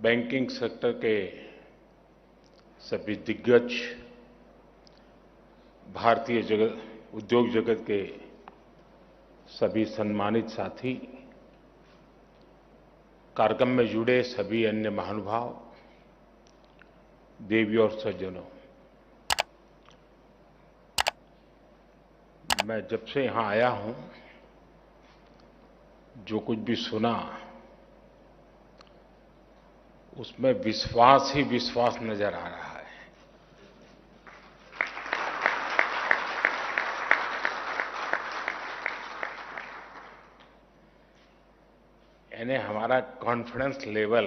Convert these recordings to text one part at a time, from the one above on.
Banking sector के सभी दिग्गज, भारतीय उद्योग जगत के सभी सम्मानित साथी, कार्यक्रम में जुड़े सभी अन्य महानुभाव, देवी और सज्जनों, मैं जब से यहां आया हूं, जो कुछ भी सुना उसमें विश्वास ही विश्वास नजर आ रहा है। यानी हमारा कॉन्फिडेंस लेवल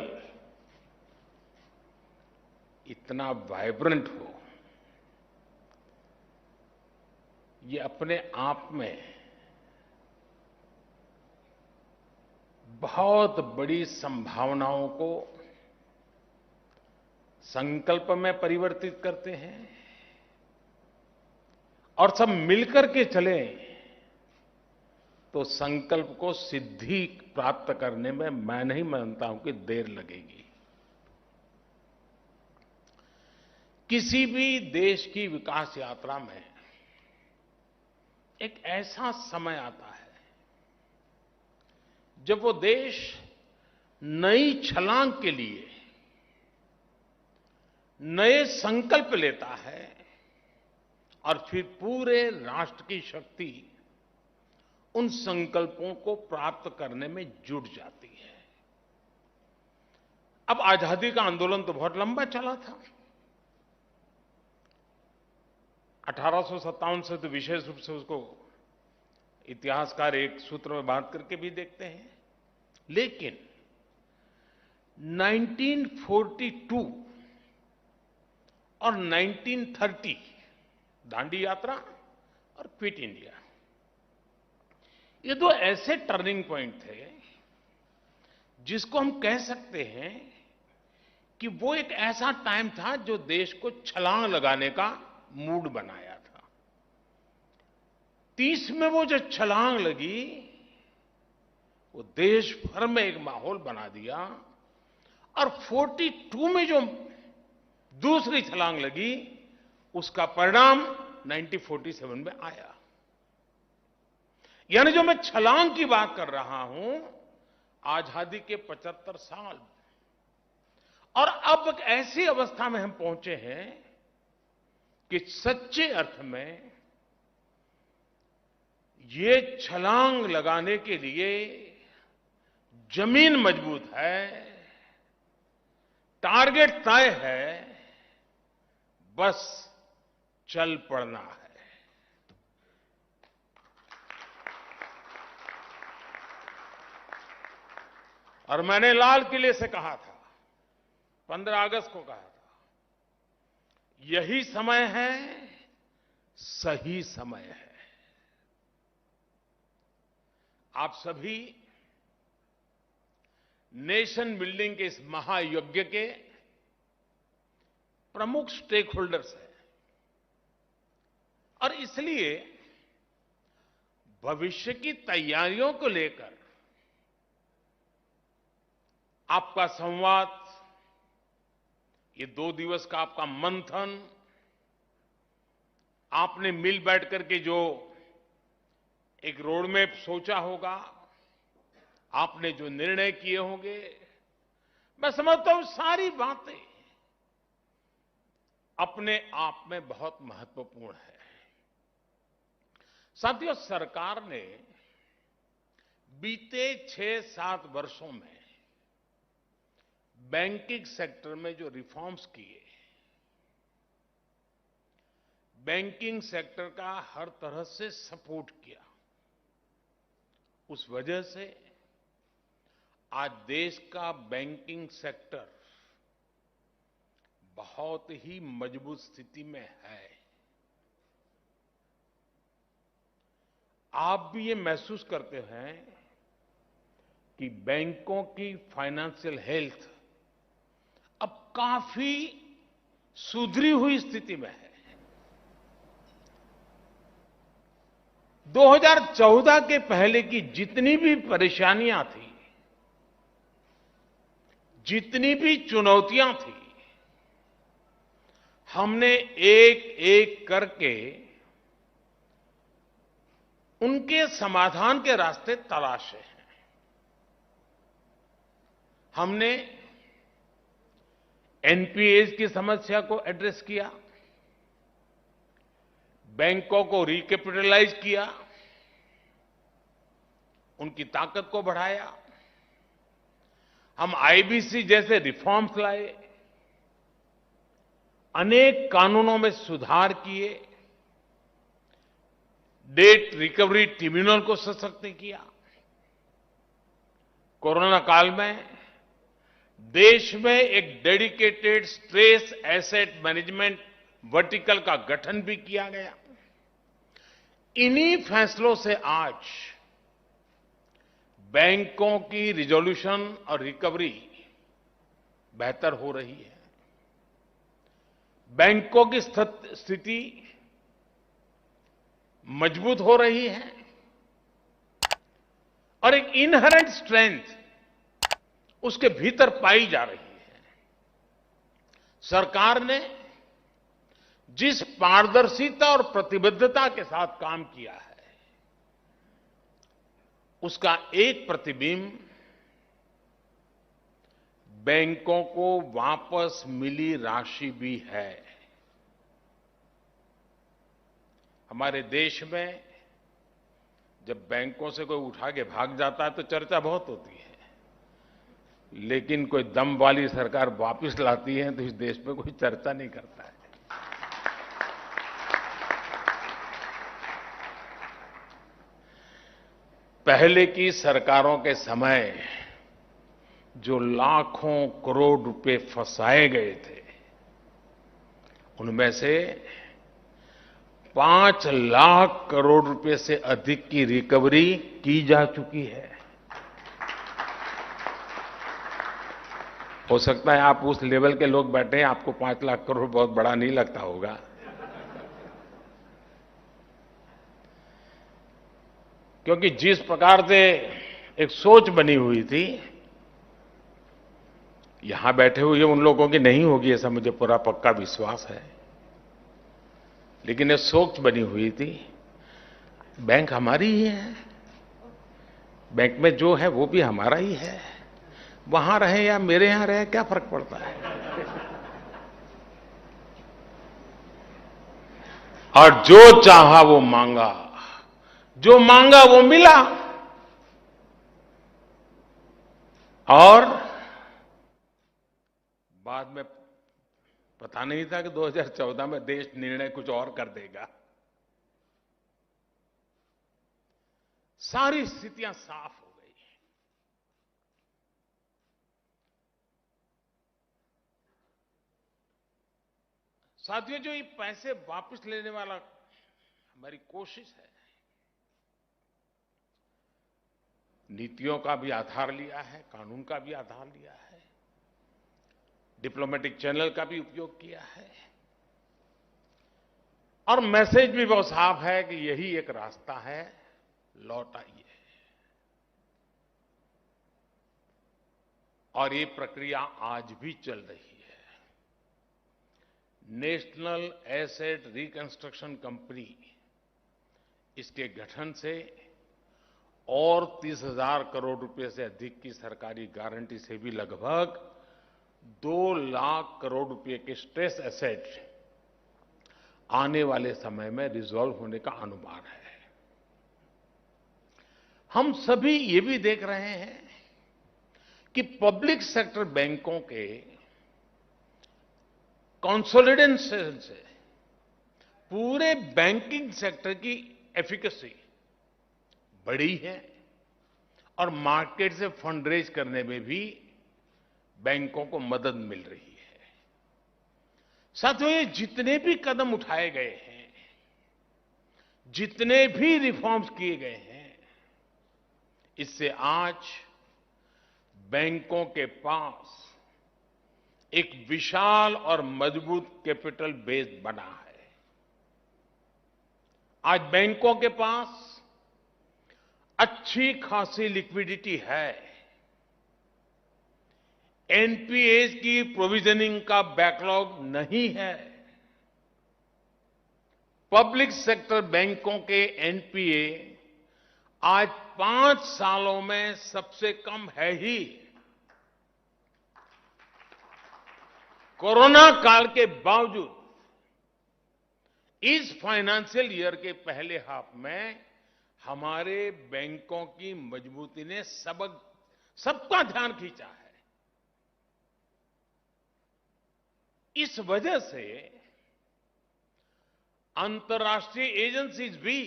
इतना वाइब्रेंट हो, ये अपने आप में बहुत बड़ी संभावनाओं को संकल्प में परिवर्तित करते हैं और सब मिलकर के चलें तो संकल्प को सिद्धि प्राप्त करने में मैं नहीं मानता हूं कि देर लगेगी। किसी भी देश की विकास यात्रा में एक ऐसा समय आता है जब वो देश नई छलांग के लिए नए संकल्प लेता है और फिर पूरे राष्ट्र की शक्ति उन संकल्पों को प्राप्त करने में जुट जाती है। अब आजादी का आंदोलन तो बहुत लंबा चला था। 1857 से तो विशेष रूप से उसको इतिहासकार एक सूत्र में बात करके भी देखते हैं, लेकिन 1942 और 1930 दांडी यात्रा और क्विट इंडिया, ये दो ऐसे टर्निंग पॉइंट थे जिसको हम कह सकते हैं कि वो एक ऐसा टाइम था जो देश को छलांग लगाने का मूड बनाया था। 30 में वो जो छलांग लगी वो देश भर में एक माहौल बना दिया और 42 में जो दूसरी छलांग लगी उसका परिणाम 1947 में आया। यानी जो मैं छलांग की बात कर रहा हूं, आजादी के 75 साल और अब एक ऐसी अवस्था में हम पहुंचे हैं कि सच्चे अर्थ में ये छलांग लगाने के लिए जमीन मजबूत है, टारगेट तय है, बस चल पड़ना है। और मैंने लाल किले से कहा था, 15 अगस्त को कहा था, यही समय है, सही समय है। आप सभी नेशन बिल्डिंग के इस महायज्ञ के प्रमुख स्टेक होल्डर्स हैं और इसलिए भविष्य की तैयारियों को लेकर आपका संवाद, ये 2 दिवस का आपका मंथन, आपने मिल बैठ करके जो एक रोड मैप सोचा होगा, आपने जो निर्णय किए होंगे, मैं समझता हूं सारी बातें अपने आप में बहुत महत्वपूर्ण है। साथियों, सरकार ने बीते 6-7 वर्षों में बैंकिंग सेक्टर में जो रिफॉर्म्स किए, बैंकिंग सेक्टर का हर तरह से सपोर्ट किया, उस वजह से आज देश का बैंकिंग सेक्टर बहुत ही मजबूत स्थिति में है। आप भी ये महसूस करते हैं कि बैंकों की फाइनेंशियल हेल्थ अब काफी सुधरी हुई स्थिति में है। 2014 के पहले की जितनी भी परेशानियां थी, जितनी भी चुनौतियां थी, हमने एक एक करके उनके समाधान के रास्ते तलाशे हैं। हमने एनपीएस की समस्या को एड्रेस किया, बैंकों को रिकैपिटलाइज किया, उनकी ताकत को बढ़ाया। हम आईबीसी जैसे रिफॉर्म्स लाए, अनेक कानूनों में सुधार किए, डेट रिकवरी ट्रिब्यूनल को सशक्त किया। कोरोना काल में देश में एक dedicated stress asset management vertical का गठन भी किया गया। इन्हीं फैसलों से आज बैंकों की रिजोल्यूशन और रिकवरी बेहतर हो रही है। बैंकों की स्थिति मजबूत हो रही है और एक इनहेरेंट स्ट्रेंथ उसके भीतर पाई जा रही है। सरकार ने जिस पारदर्शिता और प्रतिबद्धता के साथ काम किया है, उसका एक प्रतिबिंब बैंकों को वापस मिली राशि भी है। हमारे देश में जब बैंकों से कोई उठा के भाग जाता है तो चर्चा बहुत होती है, लेकिन कोई दम वाली सरकार वापस लाती है तो इस देश में कोई चर्चा नहीं करता है। पहले की सरकारों के समय जो लाखों करोड़ रुपए फंसाए गए थे, उनमें से 5 लाख करोड़ रुपए से अधिक की रिकवरी की जा चुकी है। हो सकता है आप उस लेवल के लोग बैठे हैं, आपको 5 लाख करोड़ बहुत बड़ा नहीं लगता होगा, क्योंकि जिस प्रकार से एक सोच बनी हुई थी, यहां बैठे हुए उन लोगों की नहीं होगी ऐसा मुझे पूरा पक्का विश्वास है, लेकिन ये सोच बनी हुई थी बैंक हमारी ही है, बैंक में जो है वो भी हमारा ही है, वहां रहे या मेरे यहां रहे क्या फर्क पड़ता है। और जो चाहा वो मांगा, जो मांगा वो मिला, और बाद में पता नहीं था कि 2014 में देश निर्णय कुछ और कर देगा। सारी स्थितियां साफ हो गई। साथियों, जो ये पैसे वापस लेने वाला हमारी कोशिश है, नीतियों का भी आधार लिया है, कानून का भी आधार लिया है, डिप्लोमेटिक चैनल का भी उपयोग किया है, और मैसेज भी बहुत साफ है कि यही एक रास्ता है, लौट आइए। और ये प्रक्रिया आज भी चल रही है। नेशनल एसेट रिकंस्ट्रक्शन कंपनी, इसके गठन से और 30,000 करोड़ रुपए से अधिक की सरकारी गारंटी से भी लगभग 2 लाख करोड़ रुपए के स्ट्रेस एसेट आने वाले समय में रिजॉल्व होने का अनुमान है। हम सभी ये भी देख रहे हैं कि पब्लिक सेक्टर बैंकों के कंसोलिडेशन से पूरे बैंकिंग सेक्टर की एफिकेसी बढ़ी है और मार्केट से फंड रेज करने में भी बैंकों को मदद मिल रही है। साथियों, ये जितने भी कदम उठाए गए हैं, जितने भी रिफॉर्म्स किए गए हैं, इससे आज बैंकों के पास एक विशाल और मजबूत कैपिटल बेस बना है। आज बैंकों के पास अच्छी खासी लिक्विडिटी है। एनपीएस की प्रोविजनिंग का बैकलॉग नहीं है। पब्लिक सेक्टर बैंकों के एनपीए आज 5 सालों में सबसे कम है ही। कोरोना काल के बावजूद इस फाइनेंशियल ईयर के पहले हाफ में हमारे बैंकों की मजबूती ने सबका ध्यान खींचा है। इस वजह से अंतर्राष्ट्रीय एजेंसीज भी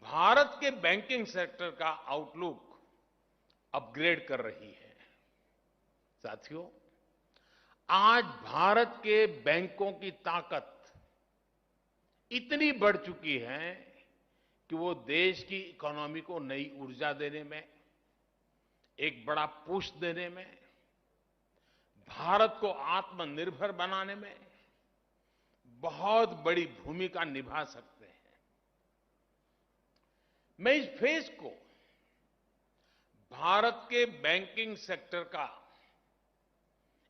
भारत के बैंकिंग सेक्टर का आउटलुक अपग्रेड कर रही है। साथियों, आज भारत के बैंकों की ताकत इतनी बढ़ चुकी है कि वो देश की इकोनॉमी को नई ऊर्जा देने में, एक बड़ा पुश देने में, भारत को आत्मनिर्भर बनाने में बहुत बड़ी भूमिका निभा सकते हैं। मैं इस फेज को भारत के बैंकिंग सेक्टर का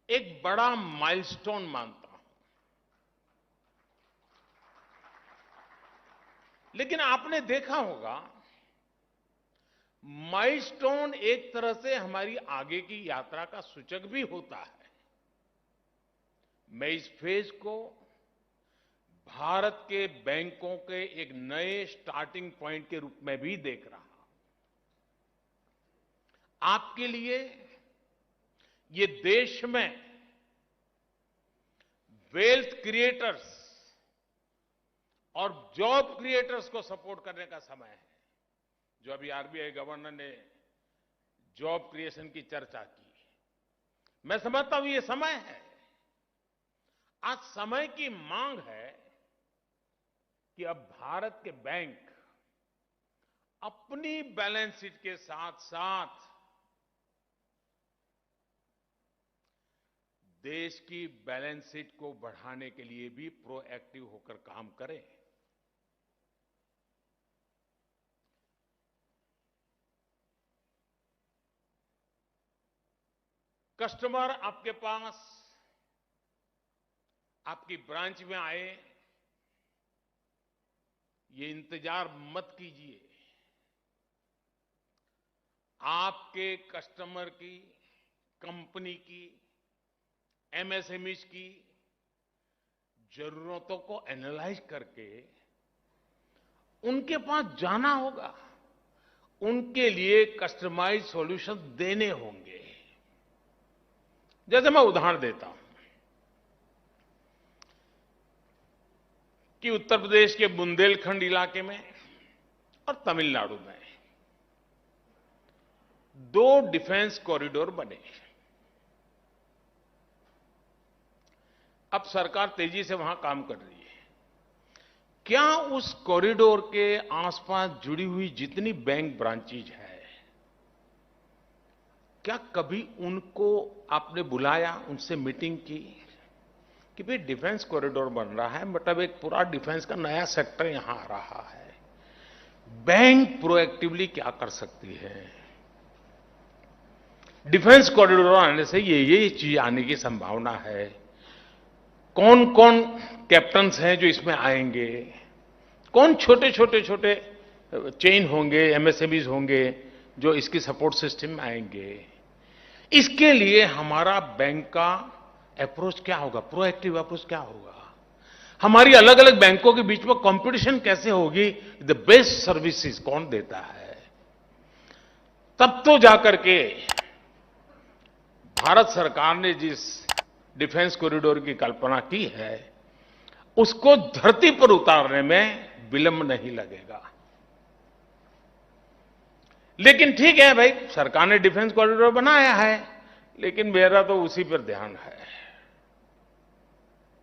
एक बड़ा माइलस्टोन मानता हूं। लेकिन आपने देखा होगा, माइलस्टोन एक तरह से हमारी आगे की यात्रा का सूचक भी होता है। मैं इस फेज को भारत के बैंकों के एक नए स्टार्टिंग पॉइंट के रूप में भी देख रहा हूं। आपके लिए ये देश में वेल्थ क्रिएटर्स और जॉब क्रिएटर्स को सपोर्ट करने का समय है। जो अभी आरबीआई गवर्नर ने जॉब क्रिएशन की चर्चा की, मैं समझता हूं ये समय है। आज समय की मांग है कि अब भारत के बैंक अपनी बैलेंस शीट के साथ साथ देश की बैलेंस शीट को बढ़ाने के लिए भी प्रोएक्टिव होकर काम करें। कस्टमर आपके पास आपकी ब्रांच में आए, ये इंतजार मत कीजिए। आपके कस्टमर की, कंपनी की, एमएसएमईज की जरूरतों को एनालाइज करके उनके पास जाना होगा, उनके लिए कस्टमाइज सॉल्यूशन देने होंगे। जैसे मैं उदाहरण देता हूं कि उत्तर प्रदेश के बुंदेलखंड इलाके में और तमिलनाडु में 2 डिफेंस कॉरिडोर बने। अब सरकार तेजी से वहां काम कर रही है। क्या उस कॉरिडोर के आसपास जुड़ी हुई जितनी बैंक ब्रांचेज है, क्या कभी उनको आपने बुलाया, उनसे मीटिंग की कि भाई डिफेंस कॉरिडोर बन रहा है, मतलब एक पूरा डिफेंस का नया सेक्टर यहां आ रहा है, बैंक प्रोएक्टिवली क्या कर सकती है? डिफेंस कॉरिडोर आने से ये चीज आने की संभावना है। कौन कौन कैप्टन्स हैं जो इसमें आएंगे, कौन छोटे चेन होंगे, एमएसएमईज होंगे जो इसकी सपोर्ट सिस्टम में आएंगे। इसके लिए हमारा बैंक का अप्रोच क्या होगा, प्रोएक्टिव अप्रोच क्या होगा, हमारी अलग अलग बैंकों के बीच में कंपटीशन कैसे होगी, द बेस्ट सर्विसेज कौन देता है। तब तो जाकर के भारत सरकार ने जिस डिफेंस कॉरिडोर की कल्पना की है, उसको धरती पर उतारने में विलंब नहीं लगेगा। लेकिन ठीक है भाई, सरकार ने डिफेंस कॉरिडोर बनाया है, लेकिन मेरा तो उसी पर ध्यान है।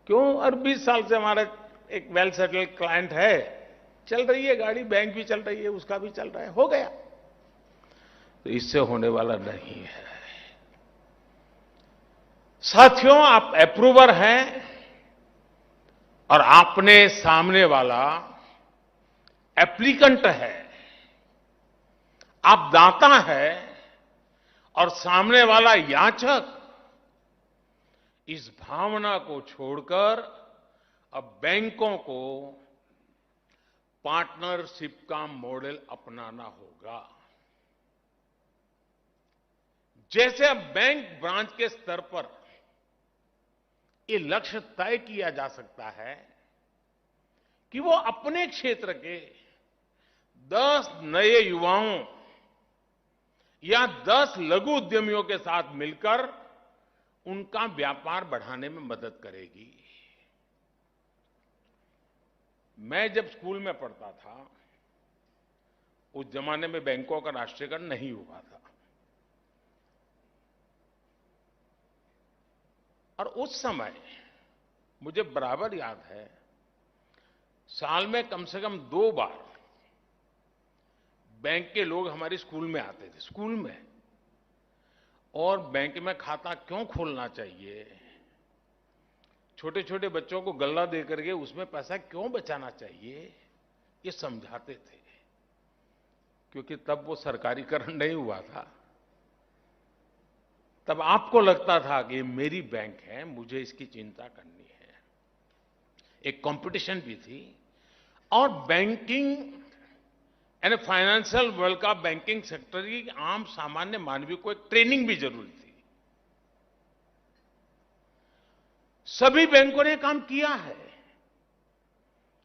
क्यों? और 20 साल से हमारा एक वेल सेटल्ड क्लाइंट है, चल रही है गाड़ी, बैंक भी चल रही है, उसका भी चल रहा है, हो गया। तो इससे होने वाला नहीं है। साथियों, आप अप्रूवर हैं और आपने सामने वाला एप्लीकेंट है, आप दाता है और सामने वाला याचक इस भावना को छोड़कर अब बैंकों को पार्टनरशिप का मॉडल अपनाना होगा। जैसे अब बैंक ब्रांच के स्तर पर ये लक्ष्य तय किया जा सकता है कि वो अपने क्षेत्र के 10 नए युवाओं या 10 लघु उद्यमियों के साथ मिलकर उनका व्यापार बढ़ाने में मदद करेगी। मैं जब स्कूल में पढ़ता था उस जमाने में बैंकों का राष्ट्रीयकरण नहीं हुआ था और उस समय मुझे बराबर याद है साल में कम से कम 2 बार बैंक के लोग हमारे स्कूल में आते थे, स्कूल में, और बैंक में खाता क्यों खोलना चाहिए, छोटे छोटे बच्चों को गल्ला दे करके उसमें पैसा क्यों बचाना चाहिए, ये समझाते थे। क्योंकि तब वो सरकारीकरण नहीं हुआ था, तब आपको लगता था कि ये मेरी बैंक है, मुझे इसकी चिंता करनी है। एक कंपटीशन भी थी और बैंकिंग यानी फाइनेंशियल वर्ल्ड का बैंकिंग सेक्टर की आम सामान्य मानवीय को एक ट्रेनिंग भी जरूरी थी। सभी बैंकों ने काम किया है।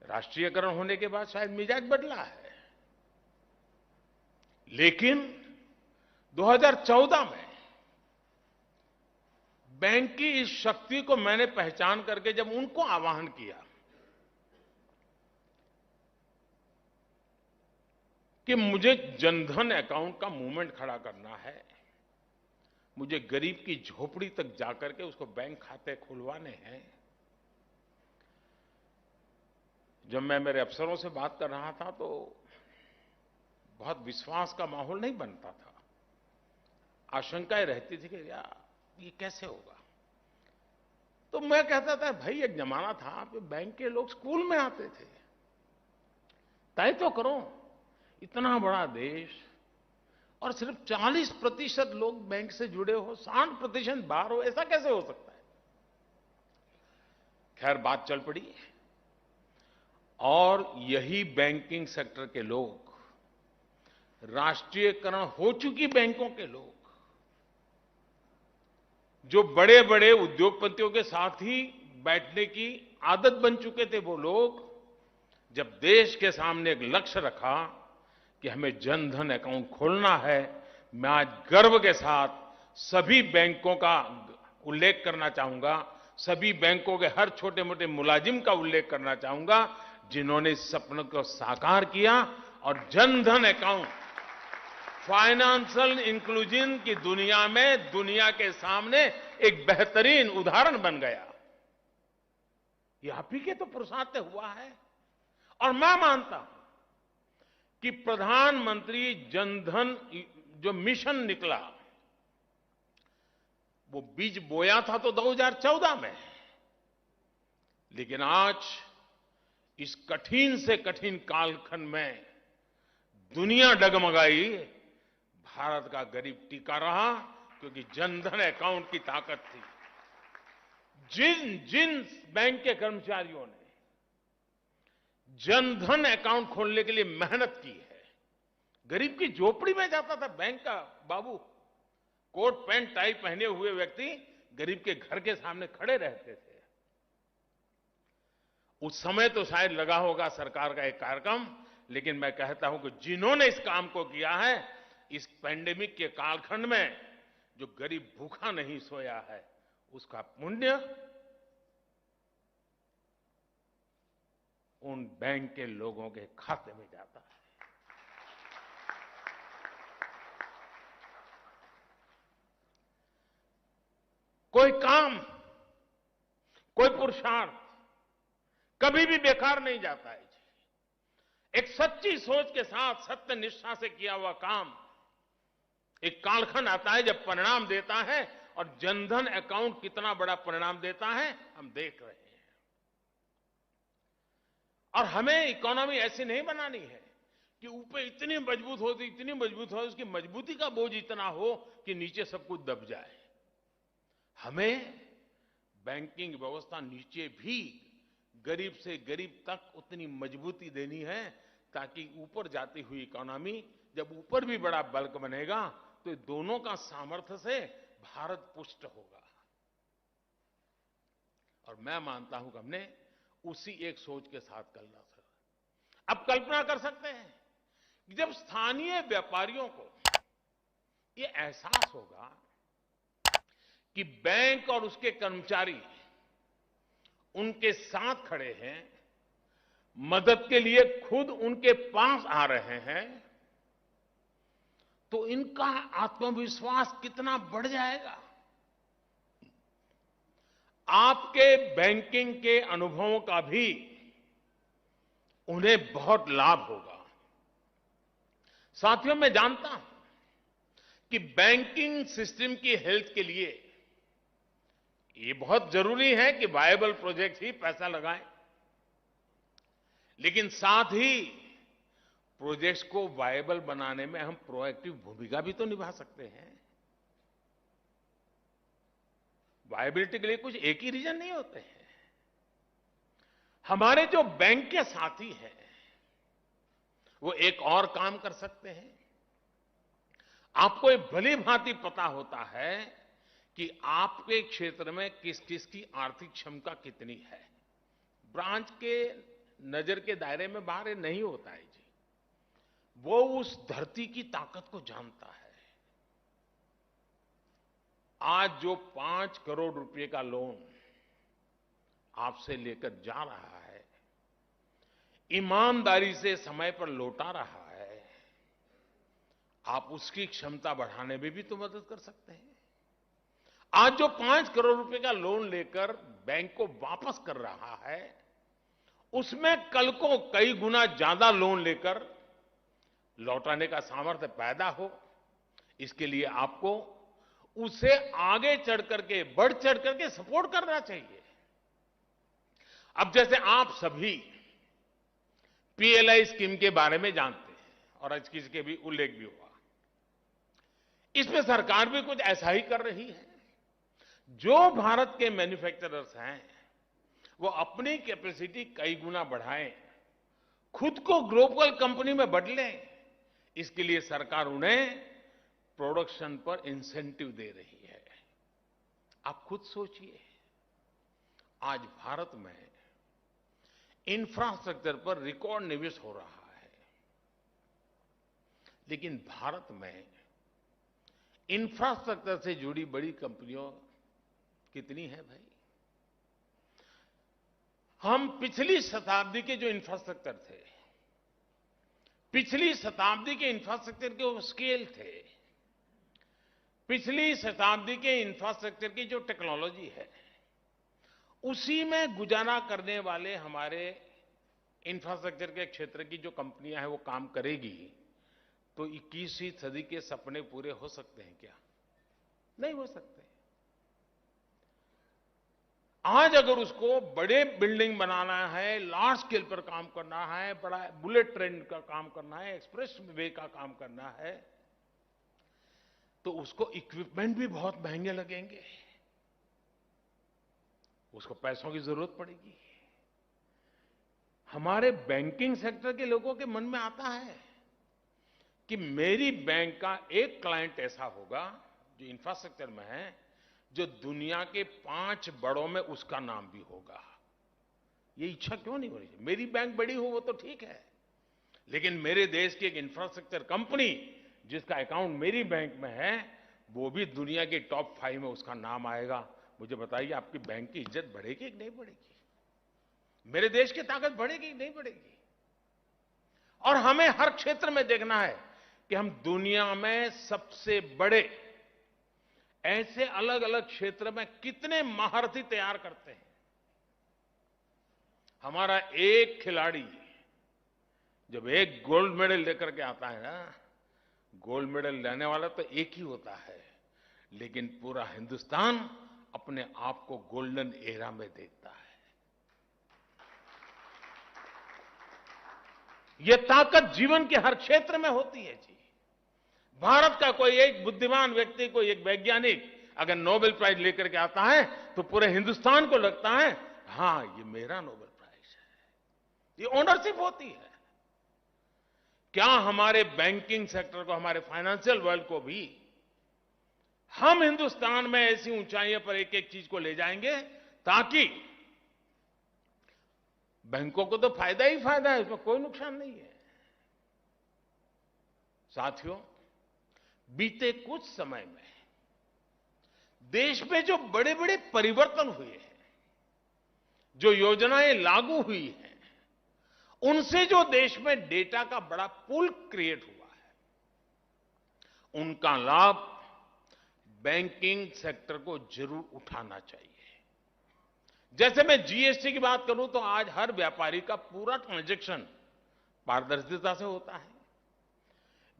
राष्ट्रीयकरण होने के बाद शायद मिजाज बदला है, लेकिन 2014 में बैंक की इस शक्ति को मैंने पहचान करके जब उनको आह्वान किया कि मुझे जनधन अकाउंट का मूवमेंट खड़ा करना है, मुझे गरीब की झोपड़ी तक जाकर के उसको बैंक खाते खुलवाने हैं। जब मैं मेरे अफसरों से बात कर रहा था तो बहुत विश्वास का माहौल नहीं बनता था, आशंकाएं रहती थी कि यार ये कैसे होगा। तो मैं कहता था भाई एक जमाना था बैंक के लोग स्कूल में आते थे, तय तो करो, इतना बड़ा देश और सिर्फ 40% लोग बैंक से जुड़े हो, 60% बाहर हो, ऐसा कैसे हो सकता है। खैर बात चल पड़ी और यही बैंकिंग सेक्टर के लोग, राष्ट्रीयकरण हो चुकी बैंकों के लोग, जो बड़े बड़े उद्योगपतियों के साथ ही बैठने की आदत बन चुके थे, वो लोग जब देश के सामने एक लक्ष्य रखा कि हमें जनधन अकाउंट खोलना है, मैं आज गर्व के साथ सभी बैंकों का उल्लेख करना चाहूंगा, सभी बैंकों के हर छोटे मोटे मुलाजिम का उल्लेख करना चाहूंगा जिन्होंने इस सपने को साकार किया और जनधन अकाउंट फाइनेंशियल इंक्लूजन की दुनिया में दुनिया के सामने एक बेहतरीन उदाहरण बन गया। ये आप ही के तो पुरुषार्थ से हुआ है और मैं मानता हूं कि प्रधानमंत्री जनधन जो मिशन निकला, वो बीज बोया था तो 2014 में, लेकिन आज इस कठिन से कठिन कालखंड में दुनिया डगमगाई, भारत का गरीब टिका रहा क्योंकि जनधन अकाउंट की ताकत थी। जिन जिन बैंक के कर्मचारियों ने जनधन अकाउंट खोलने के लिए मेहनत की है, गरीब की झोपड़ी में जाता था बैंक का बाबू, कोट पैंट टाई पहने हुए व्यक्ति गरीब के घर के सामने खड़े रहते थे। उस समय तो शायद लगा होगा सरकार का एक कार्यक्रम, लेकिन मैं कहता हूं कि जिन्होंने इस काम को किया है, इस पैंडेमिक के कालखंड में जो गरीब भूखा नहीं सोया है, उसका पुण्य उन बैंक के लोगों के खाते में जाता है। कोई काम, कोई पुरुषार्थ कभी भी बेकार नहीं जाता है। एक सच्ची सोच के साथ सत्य निष्ठा से किया हुआ काम एक कालखंड आता है जब परिणाम देता है, और जनधन अकाउंट कितना बड़ा परिणाम देता है हम देख रहे हैं। और हमें इकोनॉमी ऐसी नहीं बनानी है कि ऊपर इतनी मजबूत हो, उसकी मजबूती का बोझ इतना हो कि नीचे सब कुछ दब जाए। हमें बैंकिंग व्यवस्था नीचे भी गरीब से गरीब तक उतनी मजबूती देनी है ताकि ऊपर जाती हुई इकोनॉमी, जब ऊपर भी बड़ा बल्क बनेगा तो ये दोनों का सामर्थ्य से भारत पुष्ट होगा। और मैं मानता हूं कि हमने उसी एक सोच के साथ चलना था। अब कल्पना कर सकते हैं कि जब स्थानीय व्यापारियों को ये एहसास होगा कि बैंक और उसके कर्मचारी उनके साथ खड़े हैं, मदद के लिए खुद उनके पास आ रहे हैं, तो इनका आत्मविश्वास कितना बढ़ जाएगा। आपके बैंकिंग के अनुभवों का भी उन्हें बहुत लाभ होगा। साथियों, मैं जानता हूं कि बैंकिंग सिस्टम की हेल्थ के लिए ये बहुत जरूरी है कि वायबल प्रोजेक्ट ही पैसा लगाएं, लेकिन साथ ही प्रोजेक्ट्स को वायबल बनाने में हम प्रोएक्टिव भूमिका भी तो निभा सकते हैं। वायबिलिटी के लिए कुछ एक ही रीजन नहीं होते हैं। हमारे जो बैंक के साथी हैं वो एक और काम कर सकते हैं। आपको ये भली भांति पता होता है कि आपके क्षेत्र में किस किस की आर्थिक क्षमता कितनी है। ब्रांच के नजर के दायरे में बाहर ये नहीं होता है जी। वो उस धरती की ताकत को जानता है। आज जो 5 करोड़ रुपए का लोन आपसे लेकर जा रहा है, ईमानदारी से समय पर लौटा रहा है, आप उसकी क्षमता बढ़ाने में भी तो मदद कर सकते हैं। आज जो 5 करोड़ रुपए का लोन लेकर बैंक को वापस कर रहा है, उसमें कल को कई गुना ज्यादा लोन लेकर लौटाने का सामर्थ्य पैदा हो, इसके लिए आपको उसे आगे बढ़ चढ़ करके सपोर्ट करना चाहिए। अब जैसे आप सभी पीएलआई स्कीम के बारे में जानते हैं और आज किसके भी उल्लेख भी हुआ, इसमें सरकार भी कुछ ऐसा ही कर रही है। जो भारत के मैन्युफैक्चरर्स हैं वो अपनी कैपेसिटी कई गुना बढ़ाएं, खुद को ग्लोबल कंपनी में बदलें, इसके लिए सरकार उन्हें प्रोडक्शन पर इंसेंटिव दे रही है। आप खुद सोचिए, आज भारत में इंफ्रास्ट्रक्चर पर रिकॉर्ड निवेश हो रहा है, लेकिन भारत में इंफ्रास्ट्रक्चर से जुड़ी बड़ी कंपनियों कितनी है भाई। हम पिछली शताब्दी के जो इंफ्रास्ट्रक्चर थे, पिछली शताब्दी के इंफ्रास्ट्रक्चर के स्केल थे, पिछली शताब्दी के इंफ्रास्ट्रक्चर की जो टेक्नोलॉजी है, उसी में गुजारा करने वाले हमारे इंफ्रास्ट्रक्चर के क्षेत्र की जो कंपनियां हैं वो काम करेगी तो 21वीं सदी के सपने पूरे हो सकते हैं क्या? नहीं हो सकते। आज अगर उसको बड़े बिल्डिंग बनाना है, लार्ज स्केल पर काम करना है, बड़ा बुलेट ट्रेन का काम करना है, एक्सप्रेस वे का काम करना है, तो उसको इक्विपमेंट भी बहुत महंगे लगेंगे, उसको पैसों की जरूरत पड़ेगी। हमारे बैंकिंग सेक्टर के लोगों के मन में आता है कि मेरी बैंक का एक क्लाइंट ऐसा होगा जो इंफ्रास्ट्रक्चर में है, जो दुनिया के 5 बड़ों में उसका नाम भी होगा। ये इच्छा क्यों नहीं हो रही? मेरी बैंक बड़ी हो वो तो ठीक है, लेकिन मेरे देश की एक इंफ्रास्ट्रक्चर कंपनी जिसका अकाउंट मेरी बैंक में है, वो भी दुनिया के टॉप 5 में उसका नाम आएगा। मुझे बताइए, आपकी बैंक की इज्जत बढ़ेगी कि नहीं बढ़ेगी? मेरे देश की ताकत बढ़ेगी कि नहीं बढ़ेगी? और हमें हर क्षेत्र में देखना है कि हम दुनिया में सबसे बड़े ऐसे अलग अलग क्षेत्र में कितने महारथी तैयार करते हैं। हमारा एक खिलाड़ी जब एक गोल्ड मेडल लेकर के आता है ना, गोल्ड मेडल लेने वाला तो एक ही होता है, लेकिन पूरा हिंदुस्तान अपने आप को गोल्डन एरा में देखता है। ये ताकत जीवन के हर क्षेत्र में होती है जी। भारत का कोई एक बुद्धिमान व्यक्ति, कोई एक वैज्ञानिक अगर नोबेल प्राइज लेकर के आता है तो पूरे हिंदुस्तान को लगता है हां ये मेरा नोबेल प्राइज है। ये ओनरशिप होती है। क्या हमारे बैंकिंग सेक्टर को, हमारे फाइनेंशियल वर्ल्ड को भी हम हिंदुस्तान में ऐसी ऊंचाइयों पर एक एक चीज को ले जाएंगे ताकि बैंकों को तो फायदा ही फायदा है, इसमें कोई नुकसान नहीं है। साथियों, बीते कुछ समय में देश में जो बड़े बड़े परिवर्तन हुए हैं, जो योजनाएं लागू हुई हैं, उनसे जो देश में डेटा का बड़ा पूल क्रिएट हुआ है, उनका लाभ बैंकिंग सेक्टर को जरूर उठाना चाहिए। जैसे मैं जीएसटी की बात करूं तो आज हर व्यापारी का पूरा ट्रांजैक्शन पारदर्शिता से होता है।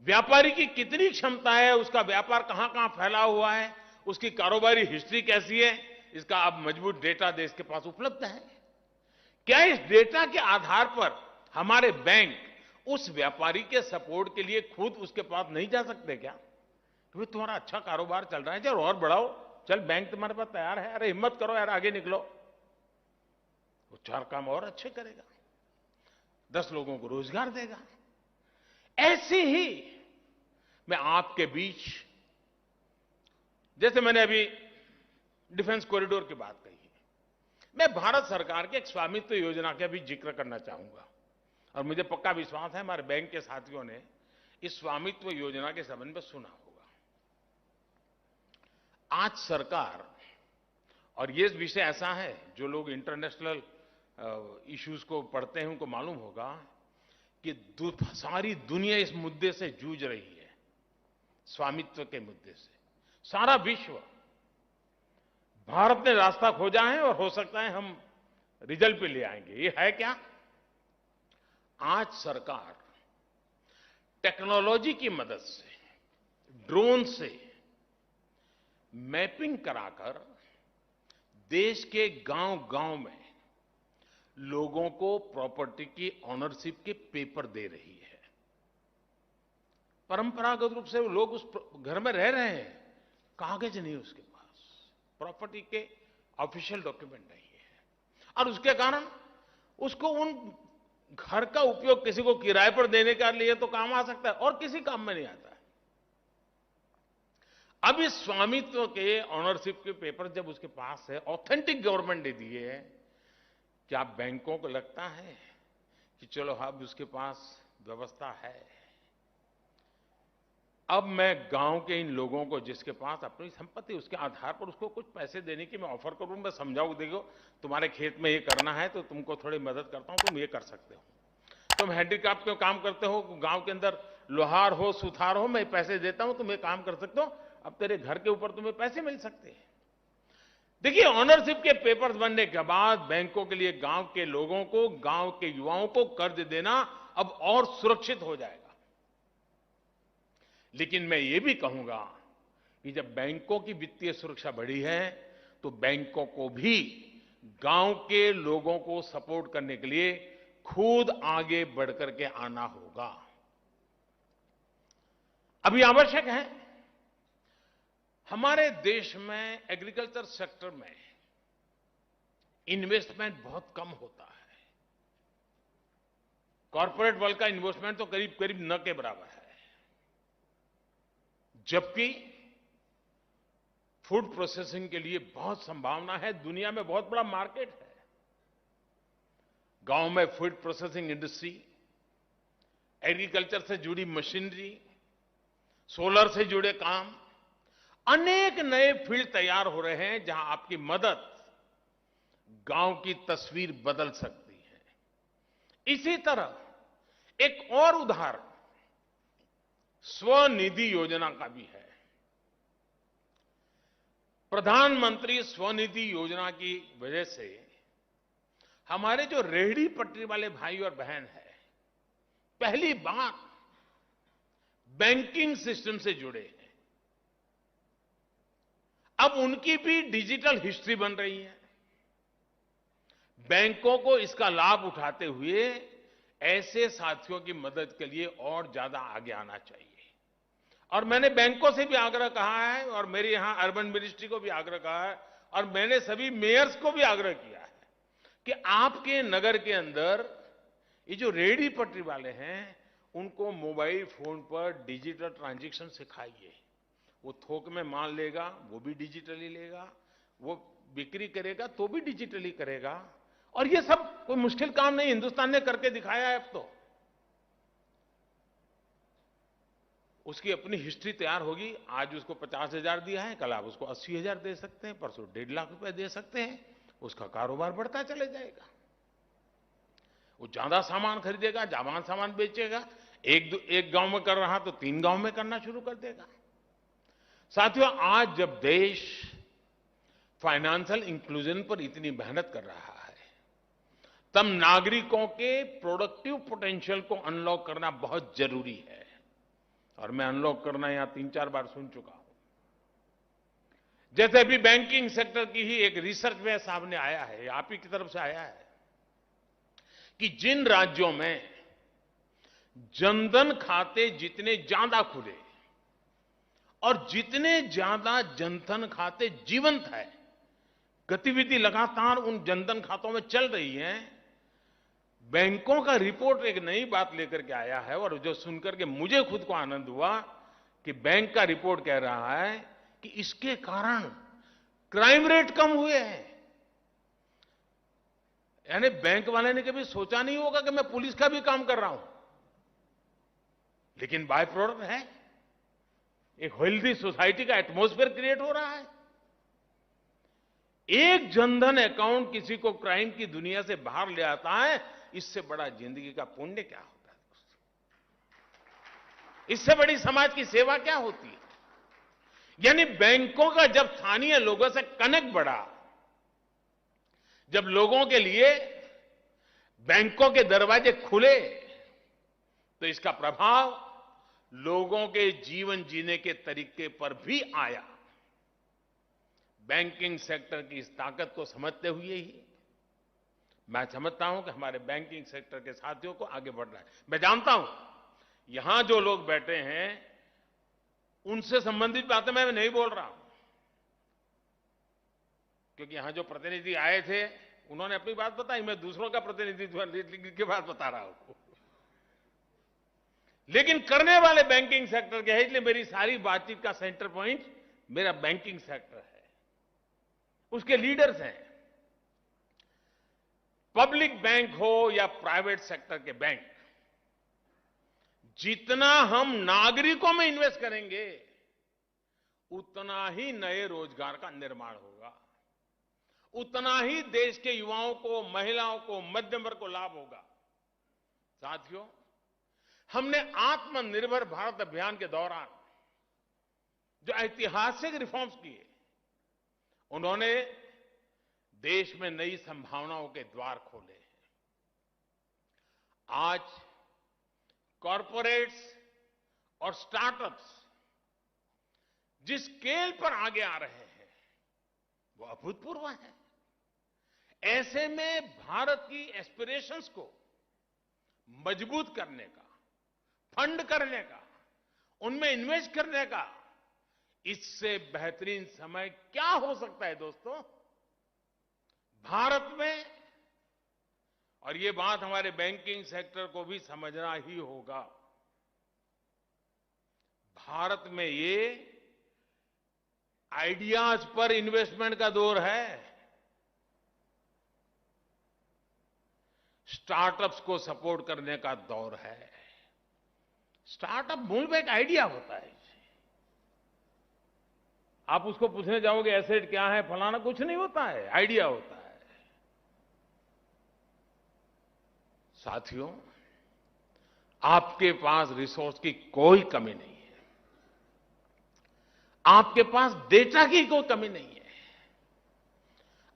व्यापारी की कितनी क्षमता है, उसका व्यापार कहां कहां फैला हुआ है, उसकी कारोबारी हिस्ट्री कैसी है, इसका अब मजबूत डेटा देश के पास उपलब्ध है। क्या इस डेटा के आधार पर हमारे बैंक उस व्यापारी के सपोर्ट के लिए खुद उसके पास नहीं जा सकते क्या? तो तुम्हारा अच्छा कारोबार चल रहा है, चल और बढ़ाओ, चल बैंक तुम्हारे पास तैयार है, अरे हिम्मत करो यार, आगे निकलो। वो 4 काम और अच्छे करेगा, 10 लोगों को रोजगार देगा। ऐसे ही मैं आपके बीच, जैसे मैंने अभी डिफेंस कॉरिडोर की बात कही, मैं भारत सरकार के एक स्वामित्व योजना का भी जिक्र करना चाहूंगा। और मुझे पक्का विश्वास है हमारे बैंक के साथियों ने इस स्वामित्व योजना के संबंध में सुना होगा। आज सरकार, और ये विषय ऐसा है जो लोग इंटरनेशनल इश्यूज को पढ़ते हैं उनको मालूम होगा कि सारी दुनिया इस मुद्दे से जूझ रही है, स्वामित्व के मुद्दे से। सारा विश्व, भारत ने रास्ता खोजा है और हो सकता है हम रिजल्ट पे ले आएंगे। ये है क्या? आज सरकार टेक्नोलॉजी की मदद से, ड्रोन से मैपिंग कराकर देश के गांव-गांव में लोगों को प्रॉपर्टी की ऑनरशिप के पेपर दे रही है। परंपरागत रूप से वो लोग उस घर में रह रहे हैं, कागज नहीं उसके पास, प्रॉपर्टी के ऑफिशियल डॉक्यूमेंट नहीं है, और उसके कारण उसको उन घर का उपयोग किसी को किराए पर देने के लिए तो काम आ सकता है और किसी काम में नहीं आता है। अब इस स्वामित्व के ऑनरशिप के पेपर जब उसके पास है, ऑथेंटिक गवर्नमेंट ने दिए है, क्या बैंकों को लगता है कि चलो अब उसके पास व्यवस्था है? अब मैं गांव के इन लोगों को जिसके पास अपनी संपत्ति, उसके आधार पर उसको कुछ पैसे देने की मैं ऑफर करूं, मैं समझाऊं, देखो तुम्हारे खेत में ये करना है तो तुमको थोड़ी मदद करता हूं, तुम ये कर सकते हो। तुम हैंडीक्राफ्ट के काम करते हो, गांव के अंदर लोहार हो, सुथार हो, मैं पैसे देता हूं, तुम ये काम कर सकते हो, अब तेरे घर के ऊपर तुम्हें पैसे मिल सकते हैं। देखिए, ऑनरशिप के पेपर्स बनने के बाद बैंकों के लिए गांव के लोगों को, गांव के युवाओं को कर्ज देना अब और सुरक्षित हो जाएगा। लेकिन मैं ये भी कहूंगा कि जब बैंकों की वित्तीय सुरक्षा बढ़ी है तो बैंकों को भी गांव के लोगों को सपोर्ट करने के लिए खुद आगे बढ़कर के आना होगा। अभी आवश्यक है, हमारे देश में एग्रीकल्चर सेक्टर में इन्वेस्टमेंट बहुत कम होता है। कॉर्पोरेट वर्ल्ड का इन्वेस्टमेंट तो करीब करीब न के बराबर है, जबकि फूड प्रोसेसिंग के लिए बहुत संभावना है, दुनिया में बहुत बड़ा मार्केट है। गांव में फूड प्रोसेसिंग इंडस्ट्री, एग्रीकल्चर से जुड़ी मशीनरी, सोलर से जुड़े काम, अनेक नए फील्ड तैयार हो रहे हैं जहां आपकी मदद गांव की तस्वीर बदल सकती है। इसी तरह एक और उदाहरण स्वनिधि योजना का भी है। प्रधानमंत्री स्वनिधि योजना की वजह से हमारे जो रेहड़ी पटरी वाले भाई और बहन हैं, पहली बार बैंकिंग सिस्टम से जुड़े हैं। अब उनकी भी डिजिटल हिस्ट्री बन रही है। बैंकों को इसका लाभ उठाते हुए ऐसे साथियों की मदद के लिए और ज्यादा आगे आना चाहिए। और मैंने बैंकों से भी आग्रह कहा है और मेरे यहां अर्बन मिनिस्ट्री को भी आग्रह कहा है और मैंने सभी मेयर्स को भी आग्रह किया है कि आपके नगर के अंदर ये जो रेहड़ी पटरी वाले हैं उनको मोबाइल फोन पर डिजिटल ट्रांजैक्शन सिखाइए। वो थोक में माल लेगा वो भी डिजिटली लेगा, वो बिक्री करेगा तो भी डिजिटली करेगा। और ये सब कोई मुश्किल काम नहीं, हिंदुस्तान ने करके दिखाया है। अब तो उसकी अपनी हिस्ट्री तैयार होगी। आज उसको 50,000 दिया है, कल आप उसको 80,000 दे सकते हैं, परसों 1.5 लाख रुपए दे सकते हैं। उसका कारोबार बढ़ता चले जाएगा। वो ज्यादा सामान खरीदेगा, ज्यादा सामान बेचेगा। एक गांव में कर रहा तो 3 गांव में करना शुरू कर देगा। साथियों, आज जब देश फाइनेंशियल इंक्लूजन पर इतनी मेहनत कर रहा है, तब नागरिकों के प्रोडक्टिव पोटेंशियल को अनलॉक करना बहुत जरूरी है। और मैं अनलॉक करना यहां 3-4 बार सुन चुका हूं। जैसे अभी बैंकिंग सेक्टर की ही एक रिसर्च में सामने आया है, आप ही की तरफ से आया है, कि जिन राज्यों में जनधन खाते जितने ज्यादा खुले और जितने ज्यादा जनधन खाते जीवंत है, गतिविधि लगातार उन जनधन खातों में चल रही है, बैंकों का रिपोर्ट एक नई बात लेकर के आया है। और जो सुनकर के मुझे खुद को आनंद हुआ कि बैंक का रिपोर्ट कह रहा है कि इसके कारण क्राइम रेट कम हुए हैं। यानी बैंक वाले ने कभी सोचा नहीं होगा कि मैं पुलिस का भी काम कर रहा हूं, लेकिन बाय प्रोडक्ट है, एक हेल्दी सोसाइटी का एटमॉस्फेयर क्रिएट हो रहा है। एक जनधन अकाउंट किसी को क्राइम की दुनिया से बाहर ले आता है, इससे बड़ा जिंदगी का पुण्य क्या होता है दोस्तों? इससे बड़ी समाज की सेवा क्या होती है? यानी बैंकों का जब स्थानीय लोगों से कनेक्ट बढ़ा, जब लोगों के लिए बैंकों के दरवाजे खुले, तो इसका प्रभाव लोगों के जीवन जीने के तरीके पर भी आया। बैंकिंग सेक्टर की इस ताकत को समझते हुए ही मैं समझता हूं कि हमारे बैंकिंग सेक्टर के साथियों को आगे बढ़ना है। मैं जानता हूं यहां जो लोग बैठे हैं उनसे संबंधित बातें मैं नहीं बोल रहा हूं, क्योंकि यहां जो प्रतिनिधि आए थे उन्होंने अपनी बात बताई, मैं दूसरों का प्रतिनिधित्व की बात बता रहा हूं। लेकिन करने वाले बैंकिंग सेक्टर के हैं, इसलिए मेरी सारी बातचीत का सेंटर पॉइंट मेरा बैंकिंग सेक्टर है, उसके लीडर्स हैं। पब्लिक बैंक हो या प्राइवेट सेक्टर के बैंक, जितना हम नागरिकों में इन्वेस्ट करेंगे उतना ही नए रोजगार का निर्माण होगा, उतना ही देश के युवाओं को, महिलाओं को, मध्यम वर्ग को लाभ होगा। साथियों, हमने आत्मनिर्भर भारत अभियान के दौरान जो ऐतिहासिक रिफॉर्म्स किए, उन्होंने देश में नई संभावनाओं के द्वार खोले हैं। आज कॉरपोरेट्स और स्टार्टअप्स जिस स्केल पर आगे आ रहे हैं वो अभूतपूर्व है। ऐसे में भारत की एस्पिरेशंस को मजबूत करने का, फंड करने का, उनमें इन्वेस्ट करने का इससे बेहतरीन समय क्या हो सकता है दोस्तों? भारत में, और ये बात हमारे बैंकिंग सेक्टर को भी समझना ही होगा, भारत में ये आइडियाज पर इन्वेस्टमेंट का दौर है। स्टार्टअप्स को सपोर्ट करने का दौर है। स्टार्टअप मूल में एक आइडिया होता है। आप उसको पूछने जाओगे एसेट क्या है, फलाना, कुछ नहीं होता है, आइडिया होता है। साथियों, आपके पास रिसोर्स की कोई कमी नहीं है, आपके पास डेटा की कोई कमी नहीं है।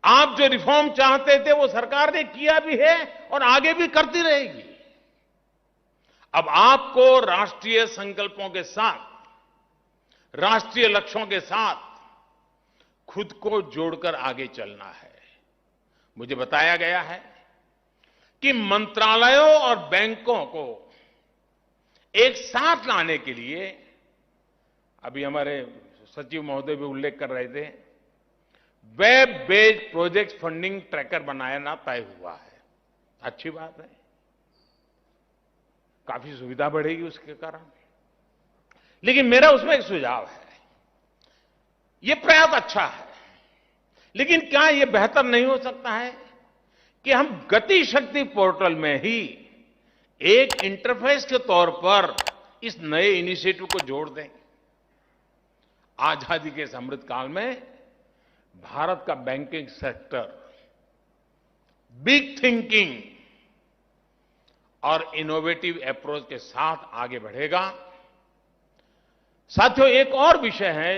आप जो रिफॉर्म चाहते थे वो सरकार ने किया भी है और आगे भी करती रहेगी। अब आपको राष्ट्रीय संकल्पों के साथ, राष्ट्रीय लक्ष्यों के साथ खुद को जोड़कर आगे चलना है। मुझे बताया गया है कि मंत्रालयों और बैंकों को एक साथ लाने के लिए, अभी हमारे सचिव महोदय भी उल्लेख कर रहे थे, web based project funding tracker बनाना तय हुआ है। अच्छी बात है, काफी सुविधा बढ़ेगी उसके कारण। लेकिन मेरा उसमें एक सुझाव है, यह प्रयास अच्छा है, लेकिन क्या यह बेहतर नहीं हो सकता है कि हम गति शक्ति पोर्टल में ही एक इंटरफेस के तौर पर इस नए इनिशिएटिव को जोड़ दें। आजादी के इस अमृत काल में भारत का बैंकिंग सेक्टर बिग थिंकिंग और इनोवेटिव अप्रोच के साथ आगे बढ़ेगा। साथियों, एक और विषय है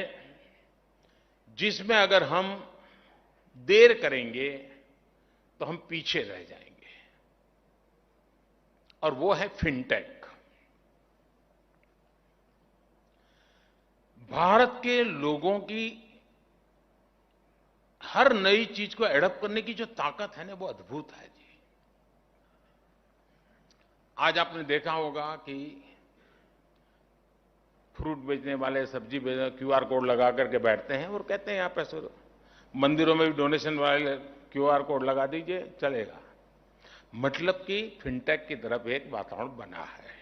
जिसमें अगर हम देर करेंगे तो हम पीछे रह जाएंगे, और वो है फिनटेक। भारत के लोगों की हर नई चीज को एडॉप्ट करने की जो ताकत है ना, वो अद्भुत है जी। आज आपने देखा होगा कि फ्रूट बेचने वाले, सब्जी बेचने, क्यूआर कोड लगा करके बैठते हैं और कहते हैं यहां पैसे दो। मंदिरों में भी डोनेशन वाले क्यूआर कोड लगा दीजिए, चलेगा। मतलब कि फिनटेक की तरफ एक वातावरण बना है।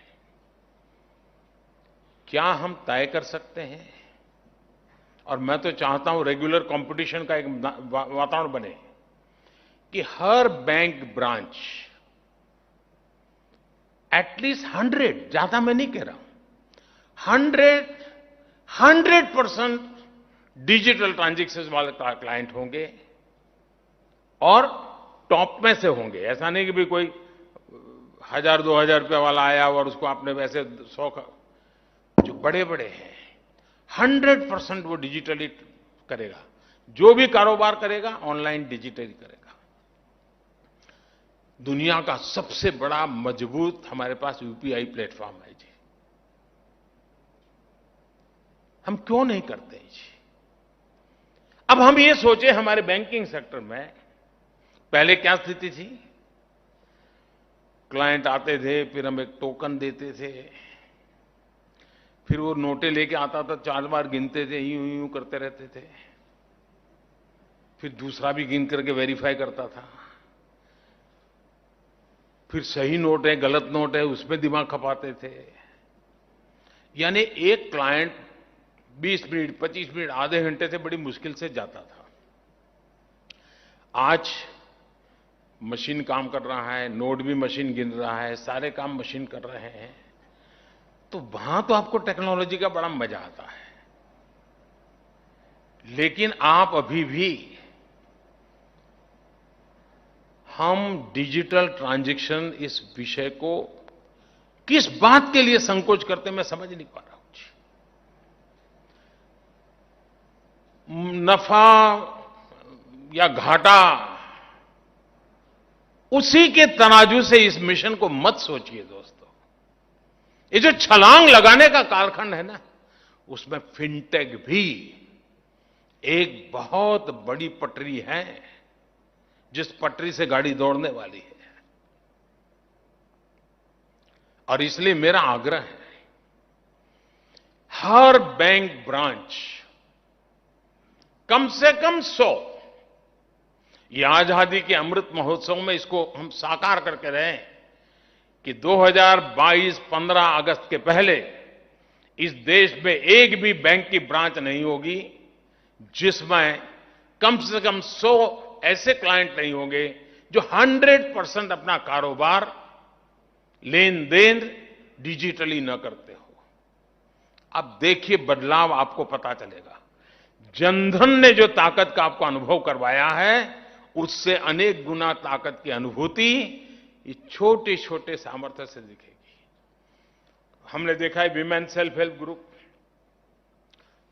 क्या हम तय कर सकते हैं, और मैं तो चाहता हूं रेगुलर कंपटीशन का एक वातावरण बने कि हर बैंक ब्रांच एटलीस्ट 100, ज्यादा मैं नहीं कह रहा हूं, 100% डिजिटल ट्रांजैक्शन वाले क्लाइंट होंगे और टॉप में से होंगे। ऐसा नहीं कि भी कोई 1000-2000 रुपये वाला आया और उसको आपने वैसे 100 का, जो बड़े बड़े हैं 100% वो डिजिटली करेगा। जो भी कारोबार करेगा ऑनलाइन डिजिटली करेगा। दुनिया का सबसे बड़ा मजबूत हमारे पास यूपीआई प्लेटफॉर्म है जी। हम क्यों नहीं करते जी? अब हम ये सोचे, हमारे बैंकिंग सेक्टर में पहले क्या स्थिति थी? क्लाइंट आते थे, फिर हम एक टोकन देते थे, फिर वो नोटें लेके आता था, 4 बार गिनते थे, यूं यूं करते रहते थे, फिर दूसरा भी गिन करके वेरीफाई करता था, फिर सही नोट है गलत नोट है उसमें दिमाग खपाते थे। यानी एक क्लाइंट 20 मिनट, 25 मिनट, आधे घंटे से बड़ी मुश्किल से जाता था। आज मशीन काम कर रहा है, नोट भी मशीन गिन रहा है, सारे काम मशीन कर रहे हैं, तो वहां तो आपको टेक्नोलॉजी का बड़ा मजा आता है। लेकिन आप अभी भी, हम डिजिटल ट्रांजैक्शन इस विषय को किस बात के लिए संकोच करते मैं समझ नहीं पा रहा हूं। नफा या घाटा, उसी के तराजू से इस मिशन को मत सोचिए दोस्तों। ये जो छलांग लगाने का कालखंड है ना, उसमें फिनटेक भी एक बहुत बड़ी पटरी है, जिस पटरी से गाड़ी दौड़ने वाली है। और इसलिए मेरा आग्रह है, हर बैंक ब्रांच कम से कम 100, ये आजादी के अमृत महोत्सव में इसको हम साकार करके रहें कि 2022-15 अगस्त के पहले इस देश में एक भी बैंक की ब्रांच नहीं होगी जिसमें कम से कम 100 ऐसे क्लाइंट नहीं होंगे जो 100% अपना कारोबार, लेन देन डिजिटली न करते हो। अब देखिए बदलाव आपको पता चलेगा। जनधन ने जो ताकत का आपको अनुभव करवाया है, उससे अनेक गुना ताकत की अनुभूति ये छोटे छोटे सामर्थ्य से दिखेगी। हमने देखा है विमेन सेल्फ हेल्प ग्रुप,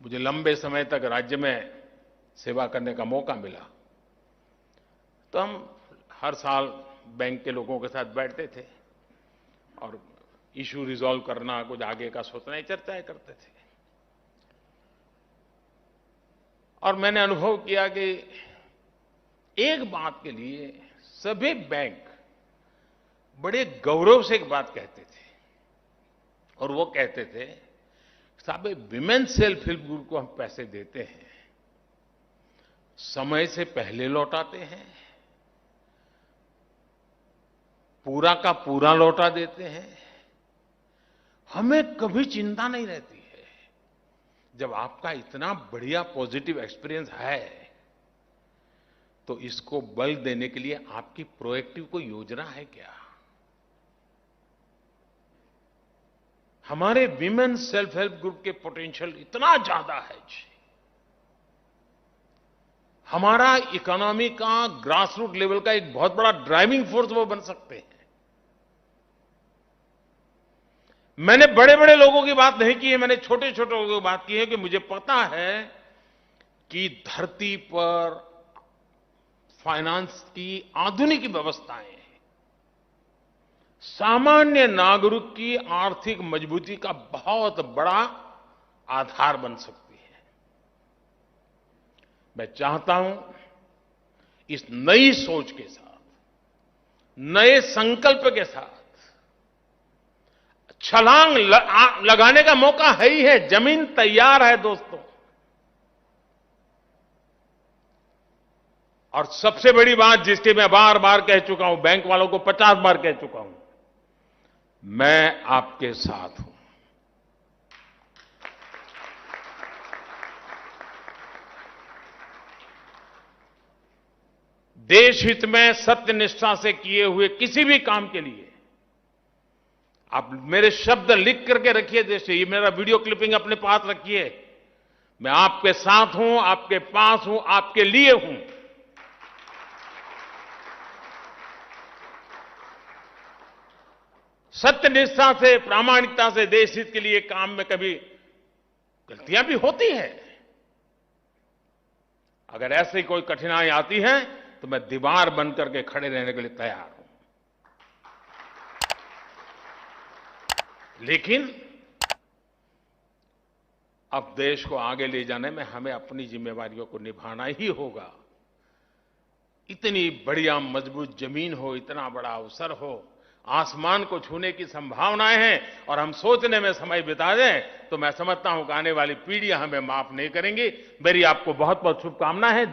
मुझे लंबे समय तक राज्य में सेवा करने का मौका मिला, तो हम हर साल बैंक के लोगों के साथ बैठते थे और इश्यू रिजॉल्व करना, कुछ आगे का सोचना, चर्चाएं करते थे। और मैंने अनुभव किया कि एक बात के लिए सभी बैंक बड़े गौरव से एक बात कहते थे और वो कहते थे, साहब विमेन सेल्फ हेल्प ग्रुप को हम पैसे देते हैं, समय से पहले लौटाते हैं, पूरा का पूरा लौटा देते हैं, हमें कभी चिंता नहीं रहती है। जब आपका इतना बढ़िया पॉजिटिव एक्सपीरियंस है तो इसको बल देने के लिए आपकी प्रोएक्टिव कोई योजना है क्या? हमारे विमेन सेल्फ हेल्प ग्रुप के पोटेंशियल इतना ज्यादा है जी। हमारा इकोनॉमी का ग्रास रूट लेवल का एक बहुत बड़ा ड्राइविंग फोर्स वो बन सकते हैं। मैंने बड़े बड़े लोगों की बात नहीं की है, मैंने छोटे छोटे लोगों की बात की है कि मुझे पता है कि धरती पर फाइनेंस की आधुनिक व्यवस्थाएं सामान्य नागरिक की आर्थिक मजबूती का बहुत बड़ा आधार बन सकती है। मैं चाहता हूं इस नई सोच के साथ, नए संकल्प के साथ छलांग लगाने का मौका है ही है, जमीन तैयार है दोस्तों। और सबसे बड़ी बात जिसकी मैं बार बार कह चुका हूं, बैंक वालों को 50 बार कह चुका हूं, मैं आपके साथ हूं। देश हित में सत्यनिष्ठा से किए हुए किसी भी काम के लिए आप मेरे शब्द लिख करके रखिए, जैसे ये मेरा वीडियो क्लिपिंग अपने पास रखिए। मैं आपके साथ हूं, आपके पास हूं, आपके लिए हूं। सत्यनिष्ठा से, प्रामाणिकता से देश हित के लिए काम में कभी गलतियां भी होती हैं। अगर ऐसी कोई कठिनाई आती है तो मैं दीवार बन करके खड़े रहने के लिए तैयार हूं। लेकिन अब देश को आगे ले जाने में हमें अपनी जिम्मेवारियों को निभाना ही होगा। इतनी बढ़िया मजबूत जमीन हो, इतना बड़ा अवसर हो, आसमान को छूने की संभावनाएं हैं और हम सोचने में समय बिता दें तो मैं समझता हूं कि आने वाली पीढ़ियां हमें माफ नहीं करेंगी। मेरी आपको बहुत बहुत शुभकामनाएं हैं।